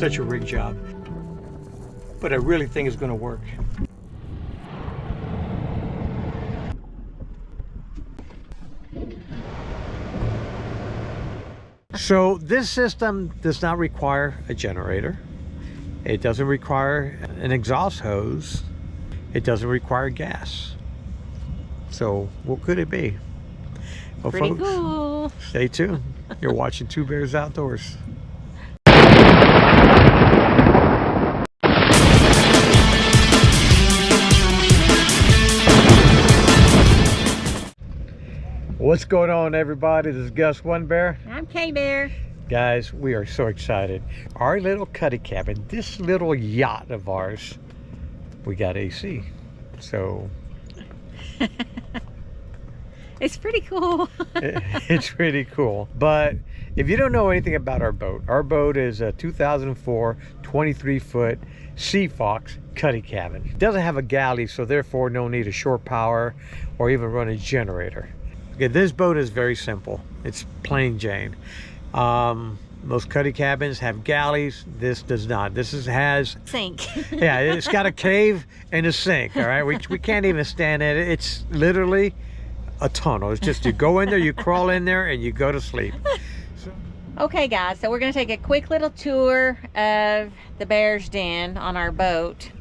such a rig job. But I really think it's going to work. So this system does not require a generator. It doesn't require an exhaust hose. It doesn't require gas. So what could it be? Well, Pretty folks, cool. Stay tuned. You're watching Two Bears Outdoors. What's going on, everybody? This is Gus One Bear. I'm K-Bear. Guys, we are so excited. Our little Cuddy cabin, this little yacht of ours, we got AC. So It's pretty cool. It's pretty cool. But if you don't know anything about our boat is a 2004 23-foot Sea Fox Cuddy cabin. It doesn't have a galley, so therefore no need of shore power or even run a generator. Okay, this boat is very simple. It's plain Jane. Most Cuddy cabins have galleys. This does not. This has Sink. yeah, it's got a cave and a sink. All right, we can't even stand in it. It's literally a tunnel. It's just you go in there, you crawl in there, and you go to sleep. Okay, guys, so we're going to take a quick little tour of the bear's den on our boat.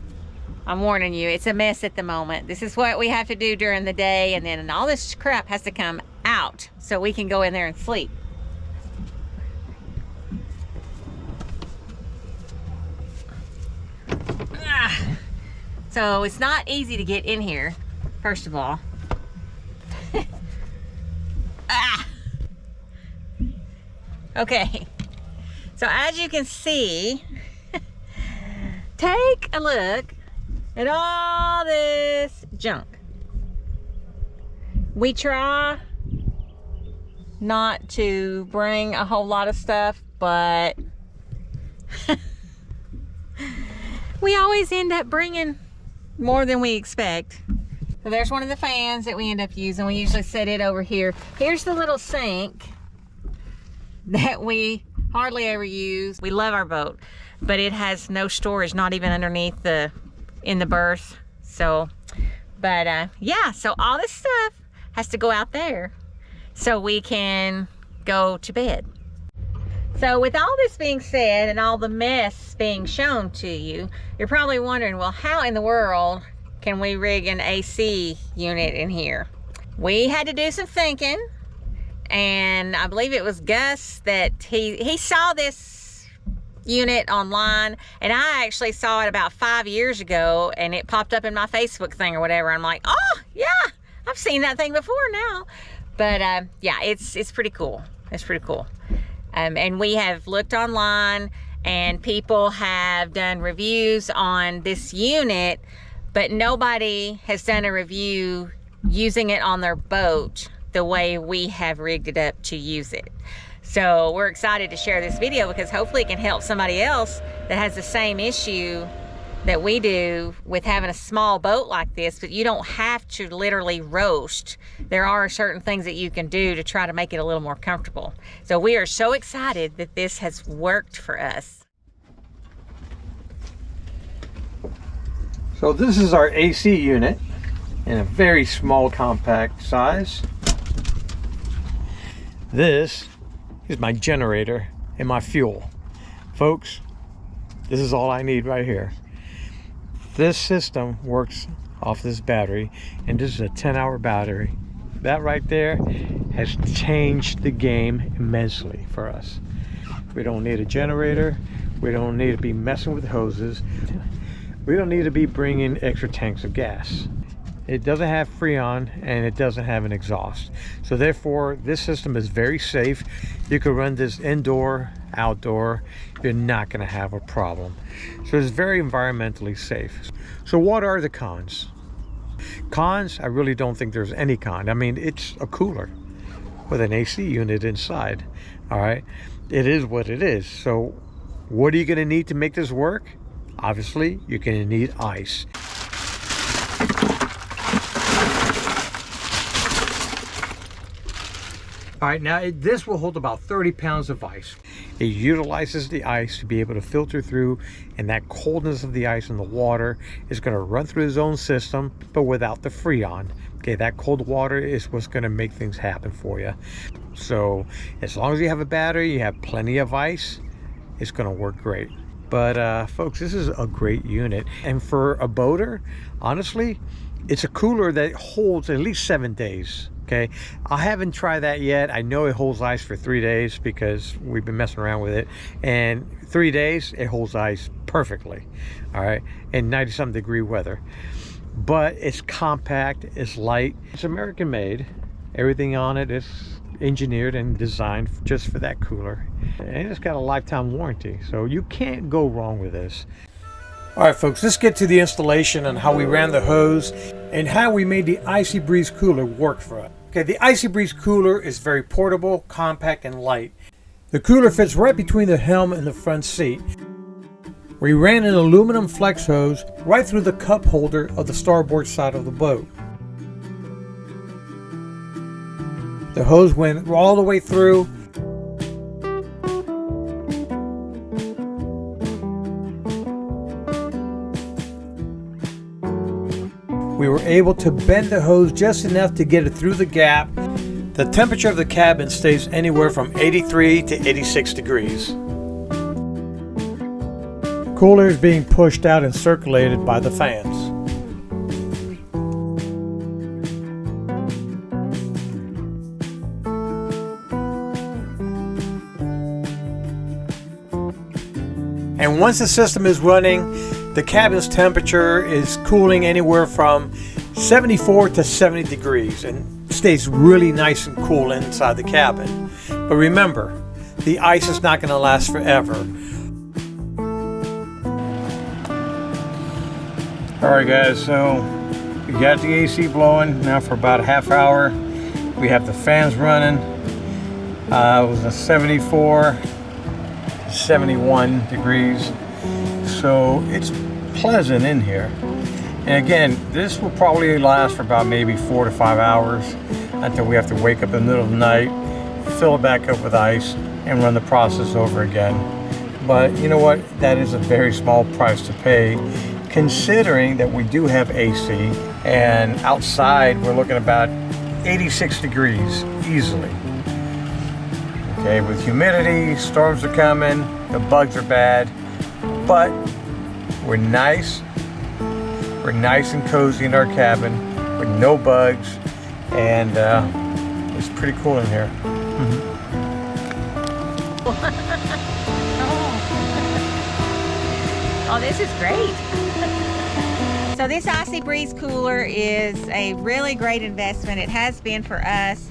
I'm warning you, it's a mess at the moment. This is what we have to do during the day, and then all this crap has to come out so we can go in there and sleep. So it's not easy to get in here, first of all. Okay, so as you can see, take a look at all this junk. We try not to bring a whole lot of stuff, but we always end up bringing more than we expect. So there's one of the fans that we end up using. We usually set it over here. Here's the little sink that we hardly ever use. We love our boat, but it has no storage, not even underneath in the berth. So, but yeah, so all this stuff has to go out there so we can go to bed. So with all this being said and all the mess being shown to you, you're probably wondering, well, how in the world can we rig an AC unit in here? We had to do some thinking, and I believe it was Gus that he saw this unit online, and I actually saw it about 5 years ago, and it popped up in my Facebook thing or whatever. I'm like, oh yeah, I've seen that thing before now. But yeah, it's pretty cool. It's pretty cool. And we have looked online, and people have done reviews on this unit, but nobody has done a review using it on their boat the way we have rigged it up to use it. So we're excited to share this video because hopefully it can help somebody else that has the same issue that we do with having a small boat like this, but you don't have to literally roast. There are certain things that you can do to try to make it a little more comfortable. So we are so excited that this has worked for us. So this is our AC unit in a very small, compact size. This is my generator and my fuel. Folks, this is all I need right here. This system works off this battery, and this is a 10-hour battery. That right there has changed the game immensely for us. We don't need a generator. We don't need to be messing with hoses. We don't need to be bringing extra tanks of gas. It doesn't have Freon, and it doesn't have an exhaust. So therefore, this system is very safe. You can run this indoor, outdoor. You're not going to have a problem. So it's very environmentally safe. So what are the cons? Cons, I really don't think there's any con. I mean, it's a cooler with an AC unit inside. All right, it is what it is. So what are you going to need to make this work? Obviously, you're going to need ice. All right, now this will hold about 30 pounds of ice. It utilizes the ice to be able to filter through, and that coldness of the ice and the water is going to run through its own system, but without the Freon. Okay, that cold water is what's going to make things happen for you. So as long as you have a battery, you have plenty of ice, it's going to work great. But folks, this is a great unit, and for a boater, honestly, it's a cooler that holds at least 7 days. Okay, I haven't tried that yet. I know it holds ice for 3 days because we've been messing around with it, and 3 days it holds ice perfectly. All right, in 90-something degree weather. But it's compact, it's light, it's American made. Everything on it is engineered and designed just for that cooler, and it's got a lifetime warranty, so you can't go wrong with this. All right, folks, let's get to the installation and how we ran the hose and how we made the IcyBreeze cooler work for us. Okay, the IcyBreeze cooler is very portable, compact, and light. The cooler fits right between the helm and the front seat. We ran an aluminum flex hose right through the cup holder of the starboard side of the boat. The hose went all the way through. We were able to bend the hose just enough to get it through the gap. The temperature of the cabin stays anywhere from 83 to 86 degrees. The cooler is being pushed out and circulated by the fans. And once the system is running, the cabin's temperature is cooling anywhere from 74 to 70 degrees and stays really nice and cool inside the cabin. But remember, the ice is not going to last forever. Alright guys, so we got the AC blowing now for about a half hour. We have the fans running. It was a 74 to 71 degrees. So it's pleasant in here. And again, this will probably last for about maybe 4 to 5 hours until we have to wake up in the middle of the night, fill it back up with ice, and run the process over again. But you know what? That is a very small price to pay, considering that we do have AC, and outside we're looking about 86 degrees easily. Okay, with humidity, storms are coming, the bugs are bad, but we're nice and cozy in our cabin with no bugs, and it's pretty cool in here. Oh, this is great. So this IcyBreeze cooler is a really great investment. It has been for us.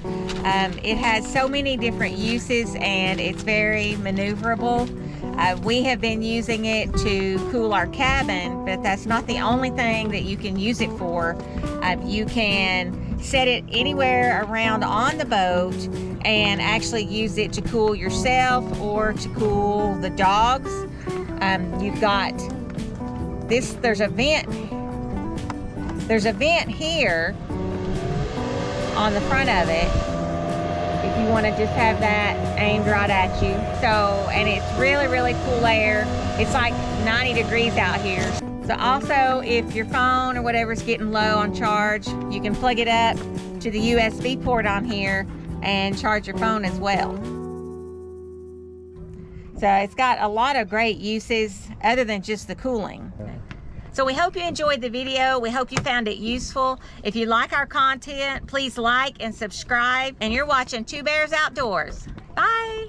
It has so many different uses, and it's very maneuverable. We have been using it to cool our cabin, but that's not the only thing that you can use it for. You can set it anywhere around on the boat and actually use it to cool yourself or to cool the dogs. You've got this, there's a vent here on the front of it if you want to just have that aimed right at you. So, and it's really, really cool air. It's like 90 degrees out here. So also, if your phone or whatever is getting low on charge, you can plug it up to the USB port on here and charge your phone as well. So it's got a lot of great uses other than just the cooling. So we hope you enjoyed the video. We hope you found it useful. If you like our content, please like and subscribe. And you're watching Two Bears Outdoors. Bye.